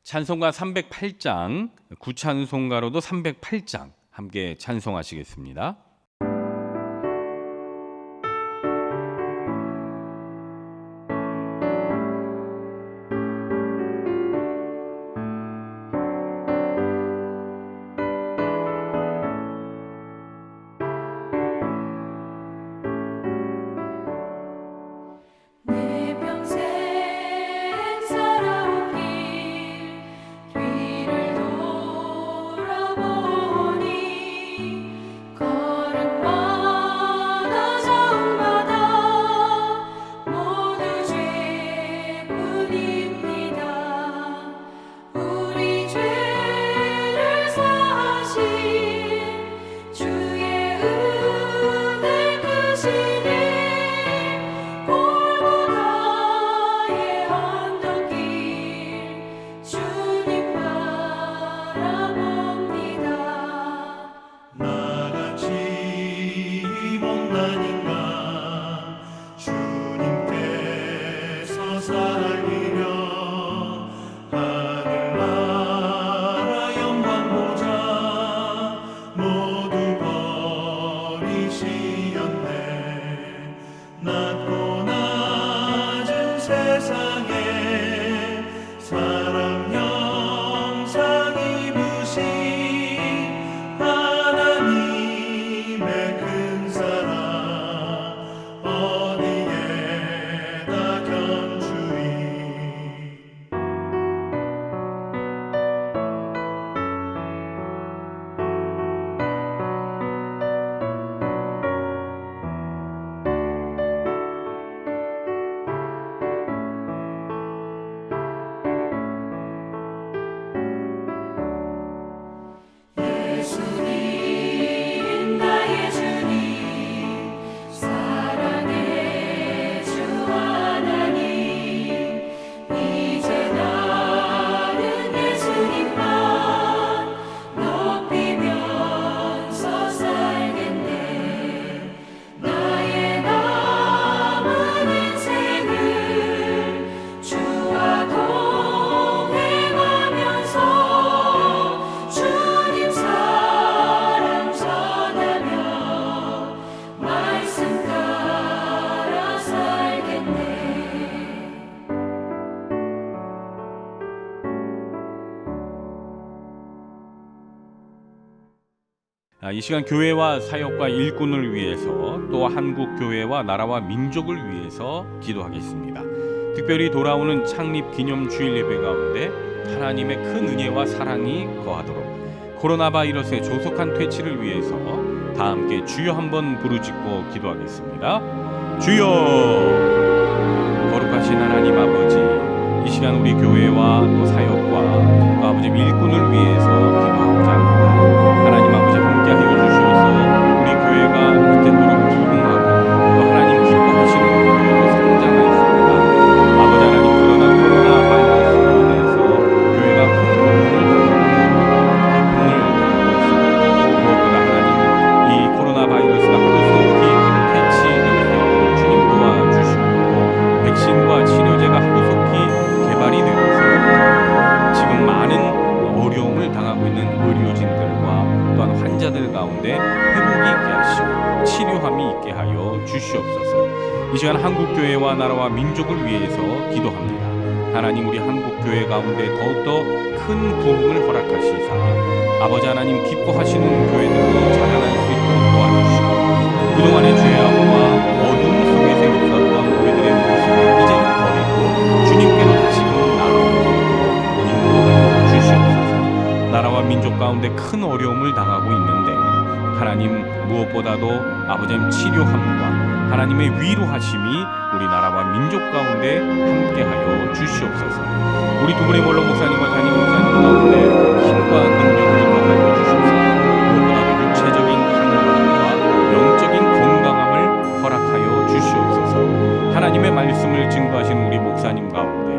찬송가 308장, 구찬송가로도 308장 함께 찬송하시겠습니다. 이 시간 교회와 사역과 일꾼을 위해서 또 한국 교회와 나라와 민족을 위해서 기도하겠습니다. 특별히 돌아오는 창립 기념 주일 예배 가운데 하나님의 큰 은혜와 사랑이 거하도록 코로나 바이러스의 조속한 퇴치를 위해서 다 함께 주여 한번 부르짖고 기도하겠습니다. 주여, 거룩하신 하나님 아버지, 이 시간 우리 교회와 또 사역과 또 아버지 일꾼을 위해서 기도하고자 합니다. 하나님 아버지 함께 하여 주셔서 우리 교회가 그때도록 부흥하고 또 하나님 기뻐하시는 교회로 성장하였습니다. 아버지 하나님, 그러나 코로나 바이러스로 인해서 교회가 큰 고통을 당하고 있습니다. 무엇보다 하나님, 이 코로나 바이러스가 하루속히 퇴치될 수 있도록 주님 도와주시고 백신과 치료제가 하루속히 개발이 되어서 지금 많은 어려움을 당하고 있는 의료진들과 또한 환자들 가운데 회복이 있게 하시고 치료함이 있게 하여 주시옵소서. 이 시간 한국교회와 나라와 민족을 위해서 기도합니다. 하나님, 우리 한국교회 가운데 더욱더 큰 부흥을 허락하시사 아버지 하나님 기뻐하시는 교회들로 자라날 수 있도록 도와주시고 그동안의 죄악과 어둠 속에서 있었던 우리들의 모습을 이제는 버리고 주님께로 다시금 나아올 수 있도록 인도하여 주시옵소서. 나라와 민족 가운데 큰 어려움을 당하고 있는데 하나님, 무엇보다도 아버지님 치료함과 하나님의 위로하심이 우리 나라와 민족 가운데 함께하여 주시옵소서. 우리 두 분의 몰로 목사님과 담임 목사님 가운데 힘과 능력을 더하여 주시옵소서. 무엇보다도 육체적인 강건함과 영적인 건강함을 허락하여 주시옵소서. 하나님의 말씀을 증거하시는 우리 목사님 가운데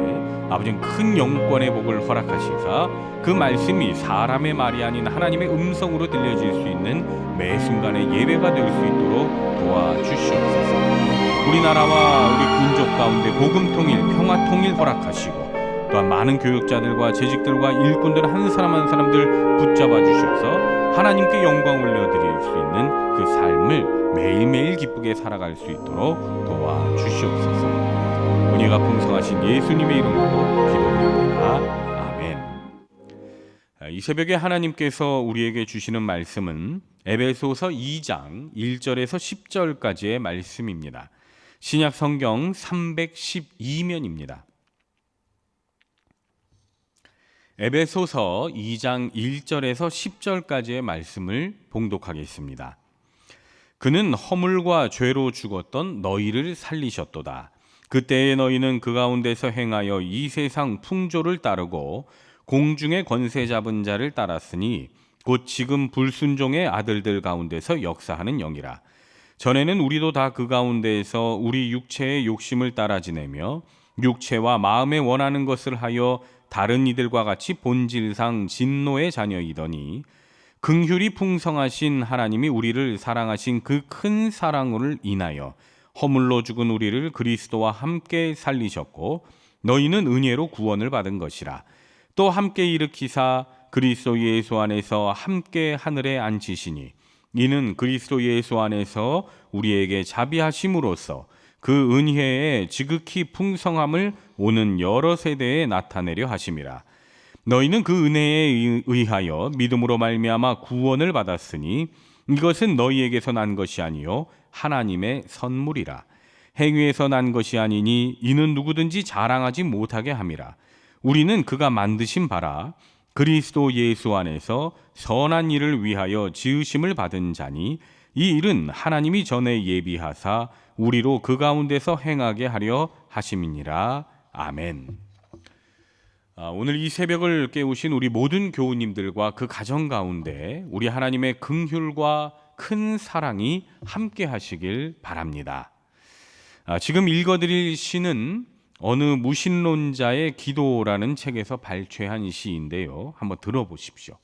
아버지는 큰 영권의 복을 허락하시사 그 말씀이 사람의 말이 아닌 하나님의 음성으로 들려질 수 있는 매 순간의 예배가 될 수 있도록 도와주시옵소서. 우리나라와 우리 민족 가운데 복음 통일, 평화 통일 허락하시고 또한 많은 교육자들과 재직들과 일꾼들 한 사람 한 사람들 붙잡아 주셔서 하나님께 영광 올려드릴 수 있는 그 삶을 매일매일 기쁘게 살아갈 수 있도록 도와주시옵소서. 은혜가 풍성하신 예수님의 이름으로 기도드립니다. 아멘. 이 새벽에 하나님께서 우리에게 주시는 말씀은 에베소서 2장 1절에서 10절까지의 말씀입니다. 신약 성경 312면입니다. 에베소서 2장 1절에서 10절까지의 말씀을 봉독하겠습니다. 그는 허물과 죄로 죽었던 너희를 살리셨도다. 그때의 너희는 그 가운데서 행하여 이 세상 풍조를 따르고 공중의 권세 잡은 자를 따랐으니 곧 지금 불순종의 아들들 가운데서 역사하는 영이라. 전에는 우리도 다 그 가운데에서 우리 육체의 욕심을 따라 지내며 육체와 마음에 원하는 것을 하여 다른 이들과 같이 본질상 진노의 자녀이더니 긍휼이 풍성하신 하나님이 우리를 사랑하신 그 큰 사랑을 인하여 허물로 죽은 우리를 그리스도와 함께 살리셨고 너희는 은혜로 구원을 받은 것이라. 또 함께 일으키사 그리스도 예수 안에서 함께 하늘에 앉히시니 이는 그리스도 예수 안에서 우리에게 자비하심으로써 그 은혜의 지극히 풍성함을 오는 여러 세대에 나타내려 하심이라. 너희는 그 은혜에 의하여 믿음으로 말미암아 구원을 받았으니 이것은 너희에게서 난 것이 아니요 하나님의 선물이라. 행위에서 난 것이 아니니 이는 누구든지 자랑하지 못하게 함이라. 우리는 그가 만드신 바라 그리스도 예수 안에서 선한 일을 위하여 지으심을 받은 자니 이 일은 하나님이 전에 예비하사 우리로 그 가운데서 행하게 하려 하심이니라. 아멘. 오늘 이 새벽을 깨우신 우리 모든 교우님들과 그 가정 가운데 우리 하나님의 긍휼과 큰 사랑이 함께 하시길 바랍니다. 지금 읽어드릴 시는 어느 무신론자의 기도라는 책에서 발췌한 시인데요. 한번 들어보십시오.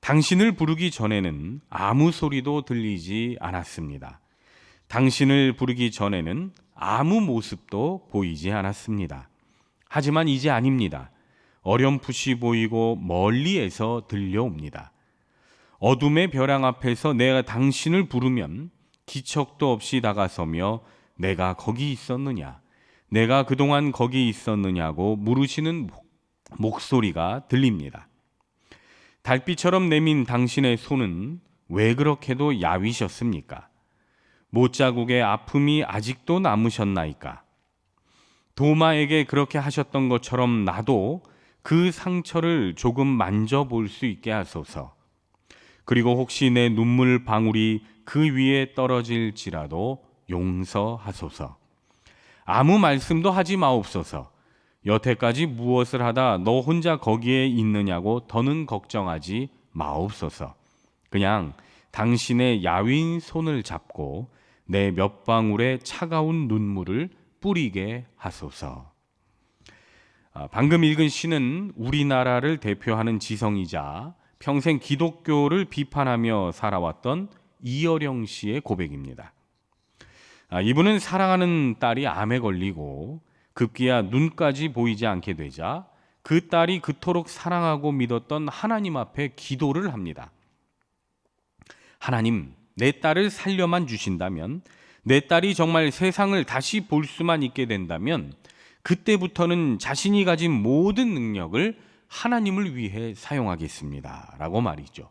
당신을 부르기 전에는 아무 소리도 들리지 않았습니다. 당신을 부르기 전에는 아무 모습도 보이지 않았습니다. 하지만 이제 아닙니다. 어렴풋이 보이고 멀리에서 들려옵니다. 어둠의 벼랑 앞에서 내가 당신을 부르면 기척도 없이 다가서며 내가 거기 있었느냐? 내가 그동안 거기 있었느냐고 물으시는 목소리가 들립니다. 달빛처럼 내민 당신의 손은 왜 그렇게도 야위셨습니까? 못자국의 아픔이 아직도 남으셨나이까? 도마에게 그렇게 하셨던 것처럼 나도 그 상처를 조금 만져볼 수 있게 하소서. 그리고 혹시 내 눈물 방울이 그 위에 떨어질지라도 용서하소서. 아무 말씀도 하지 마옵소서. 여태까지 무엇을 하다 너 혼자 거기에 있느냐고 더는 걱정하지 마옵소서. 그냥 당신의 야윈 손을 잡고 내 몇 방울의 차가운 눈물을 뿌리게 하소서. 방금 읽은 시는 우리나라를 대표하는 지성이자 평생 기독교를 비판하며 살아왔던 이어령 씨의 고백입니다. 이분은 사랑하는 딸이 암에 걸리고 급기야 눈까지 보이지 않게 되자 그 딸이 그토록 사랑하고 믿었던 하나님 앞에 기도를 합니다. 하나님, 내 딸을 살려만 주신다면, 내 딸이 정말 세상을 다시 볼 수만 있게 된다면 그때부터는 자신이 가진 모든 능력을 하나님을 위해 사용하겠습니다. 라고 말이죠.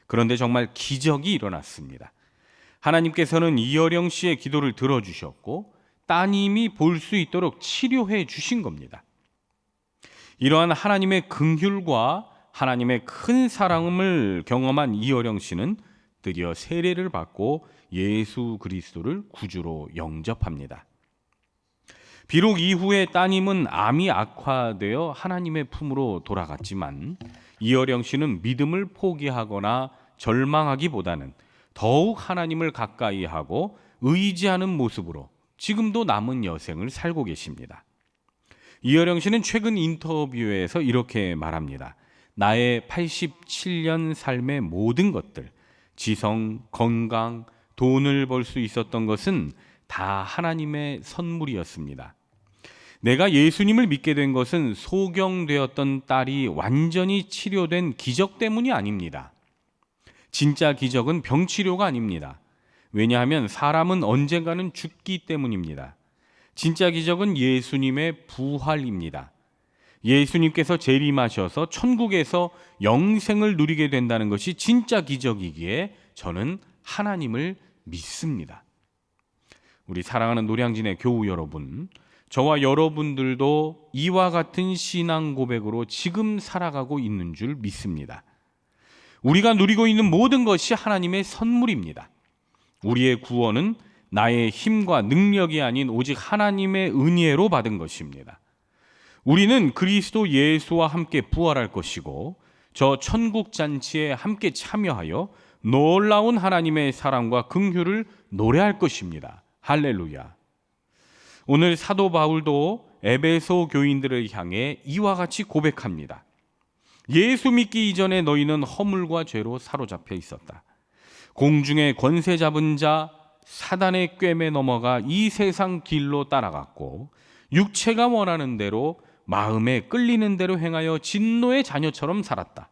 그런데 정말 기적이 일어났습니다. 하나님께서는 이어령 씨의 기도를 들어주셨고 따님이 볼 수 있도록 치료해 주신 겁니다. 이러한 하나님의 긍휼과 하나님의 큰 사랑을 경험한 이어령 씨는 드디어 세례를 받고 예수 그리스도를 구주로 영접합니다. 비록 이후에 따님은 암이 악화되어 하나님의 품으로 돌아갔지만 이어령 씨는 믿음을 포기하거나 절망하기보다는 더욱 하나님을 가까이 하고 의지하는 모습으로 지금도 남은 여생을 살고 계십니다. 이어령 씨는 최근 인터뷰에서 이렇게 말합니다. 나의 87년 삶의 모든 것들, 지성, 건강, 돈을 벌 수 있었던 것은 다 하나님의 선물이었습니다. 내가 예수님을 믿게 된 것은 소경되었던 딸이 완전히 치료된 기적 때문이 아닙니다. 진짜 기적은 병치료가 아닙니다. 왜냐하면 사람은 언젠가는 죽기 때문입니다. 진짜 기적은 예수님의 부활입니다. 예수님께서 재림하셔서 천국에서 영생을 누리게 된다는 것이 진짜 기적이기에 저는 하나님을 믿습니다. 우리 사랑하는 노량진의 교우 여러분, 저와 여러분들도 이와 같은 신앙 고백으로 지금 살아가고 있는 줄 믿습니다. 우리가 누리고 있는 모든 것이 하나님의 선물입니다. 우리의 구원은 나의 힘과 능력이 아닌 오직 하나님의 은혜로 받은 것입니다. 우리는 그리스도 예수와 함께 부활할 것이고 저 천국 잔치에 함께 참여하여 놀라운 하나님의 사랑과 긍휼을 노래할 것입니다. 할렐루야. 오늘 사도 바울도 에베소 교인들을 향해 이와 같이 고백합니다. 예수 믿기 이전에 너희는 허물과 죄로 사로잡혀 있었다. 공중의 권세 잡은 자 사단의 꿰매 넘어가 이 세상 길로 따라갔고 육체가 원하는 대로 마음에 끌리는 대로 행하여 진노의 자녀처럼 살았다.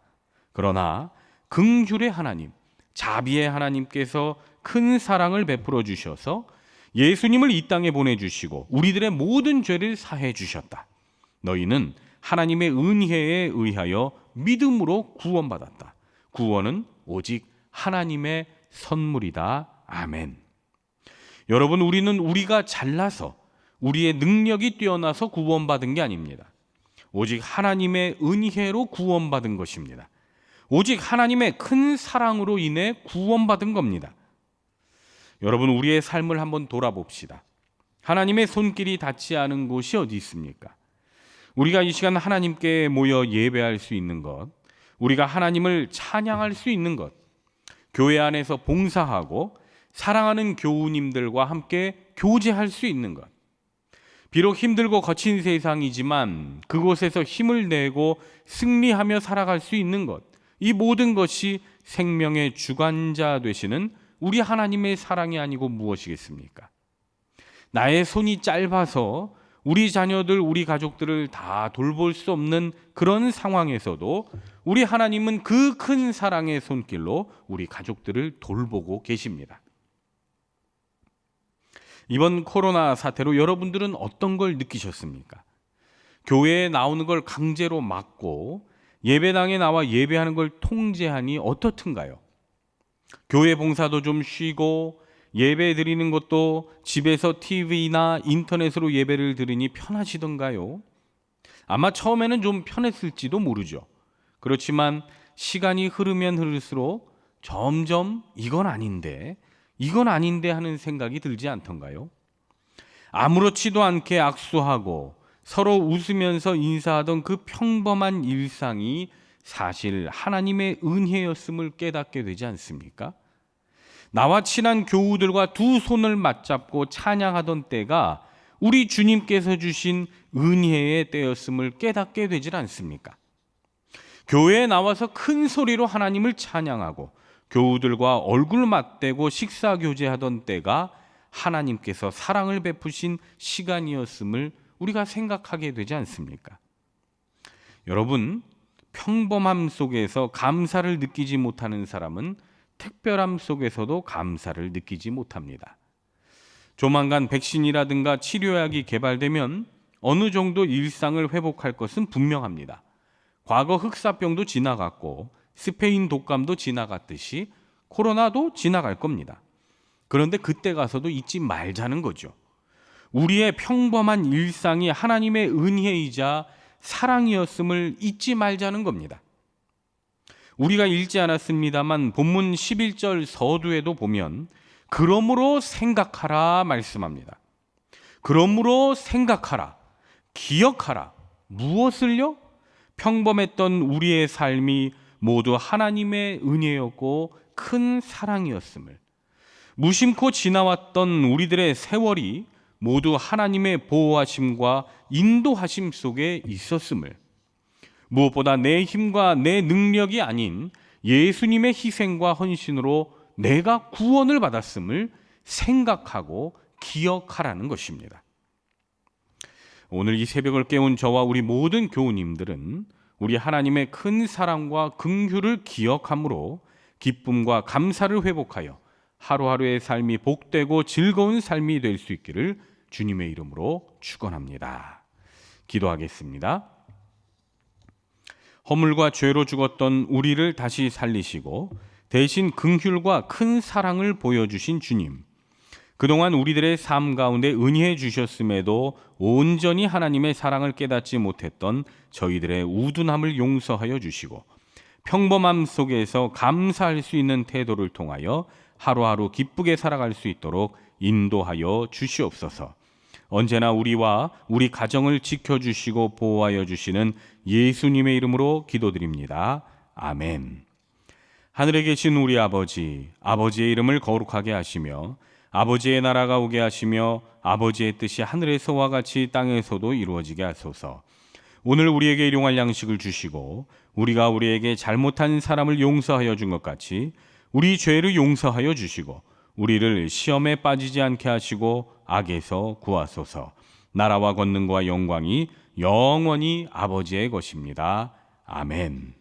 그러나 긍휼의 하나님, 자비의 하나님께서 큰 사랑을 베풀어 주셔서 예수님을 이 땅에 보내주시고 우리들의 모든 죄를 사해 주셨다. 너희는 하나님의 은혜에 의하여 믿음으로 구원받았다. 구원은 오직 하나님의 선물이다. 아멘. 여러분, 우리는 우리가 잘나서 우리의 능력이 뛰어나서 구원받은 게 아닙니다. 오직 하나님의 은혜로 구원받은 것입니다. 오직 하나님의 큰 사랑으로 인해 구원받은 겁니다. 여러분, 우리의 삶을 한번 돌아봅시다. 하나님의 손길이 닿지 않은 곳이 어디 있습니까? 우리가 이 시간 하나님께 모여 예배할 수 있는 것, 우리가 하나님을 찬양할 수 있는 것, 교회 안에서 봉사하고 사랑하는 교우님들과 함께 교제할 수 있는 것, 비록 힘들고 거친 세상이지만 그곳에서 힘을 내고 승리하며 살아갈 수 있는 것, 이 모든 것이 생명의 주관자 되시는 우리 하나님의 사랑이 아니고 무엇이겠습니까? 나의 손이 짧아서 우리 자녀들, 우리 가족들을 다 돌볼 수 없는 그런 상황에서도 우리 하나님은 그 큰 사랑의 손길로 우리 가족들을 돌보고 계십니다. 이번 코로나 사태로 여러분들은 어떤 걸 느끼셨습니까? 교회에 나오는 걸 강제로 막고 예배당에 나와 예배하는 걸 통제하니 어떻든가요? 교회 봉사도 좀 쉬고 예배 드리는 것도 집에서 TV나 인터넷으로 예배를 드리니 편하시던가요? 아마 처음에는 좀 편했을지도 모르죠. 그렇지만 시간이 흐르면 흐를수록 점점 이건 아닌데 하는 생각이 들지 않던가요? 아무렇지도 않게 악수하고 서로 웃으면서 인사하던 그 평범한 일상이 사실 하나님의 은혜였음을 깨닫게 되지 않습니까? 나와 친한 교우들과 두 손을 맞잡고 찬양하던 때가 우리 주님께서 주신 은혜의 때였음을 깨닫게 되질 않습니까? 교회에 나와서 큰 소리로 하나님을 찬양하고 교우들과 얼굴 맞대고 식사 교제하던 때가 하나님께서 사랑을 베푸신 시간이었음을 우리가 생각하게 되지 않습니까? 여러분, 평범함 속에서 감사를 느끼지 못하는 사람은 특별함 속에서도 감사를 느끼지 못합니다. 조만간 백신이라든가 치료약이 개발되면 어느 정도 일상을 회복할 것은 분명합니다. 과거 흑사병도 지나갔고 스페인 독감도 지나갔듯이 코로나도 지나갈 겁니다. 그런데 그때 가서도 잊지 말자는 거죠. 우리의 평범한 일상이 하나님의 은혜이자 사랑이었음을 잊지 말자는 겁니다. 우리가 읽지 않았습니다만 본문 11절 서두에도 보면 그러므로 생각하라 말씀합니다. 그러므로 생각하라, 기억하라. 무엇을요? 평범했던 우리의 삶이 모두 하나님의 은혜였고 큰 사랑이었음을, 무심코 지나왔던 우리들의 세월이 모두 하나님의 보호하심과 인도하심 속에 있었음을, 무엇보다 내 힘과 내 능력이 아닌 예수님의 희생과 헌신으로 내가 구원을 받았음을 생각하고 기억하라는 것입니다. 오늘 이 새벽을 깨운 저와 우리 모든 교우님들은 우리 하나님의 큰 사랑과 긍휼을 기억함으로 기쁨과 감사를 회복하여 하루하루의 삶이 복되고 즐거운 삶이 될 수 있기를 주님의 이름으로 축원합니다. 기도하겠습니다. 허물과 죄로 죽었던 우리를 다시 살리시고 대신 긍휼과 큰 사랑을 보여주신 주님, 그동안 우리들의 삶 가운데 은혜해 주셨음에도 온전히 하나님의 사랑을 깨닫지 못했던 저희들의 우둔함을 용서하여 주시고 평범함 속에서 감사할 수 있는 태도를 통하여 하루하루 기쁘게 살아갈 수 있도록 인도하여 주시옵소서. 언제나 우리와 우리 가정을 지켜주시고 보호하여 주시는 예수님의 이름으로 기도드립니다. 아멘. 하늘에 계신 우리 아버지, 아버지의 이름을 거룩하게 하시며 아버지의 나라가 오게 하시며 아버지의 뜻이 하늘에서와 같이 땅에서도 이루어지게 하소서. 오늘 우리에게 일용할 양식을 주시고 우리가 우리에게 잘못한 사람을 용서하여 준 것 같이 우리 죄를 용서하여 주시고 우리를 시험에 빠지지 않게 하시고 악에서 구하소서. 나라와 권능과 영광이 영원히 아버지의 것입니다. 아멘.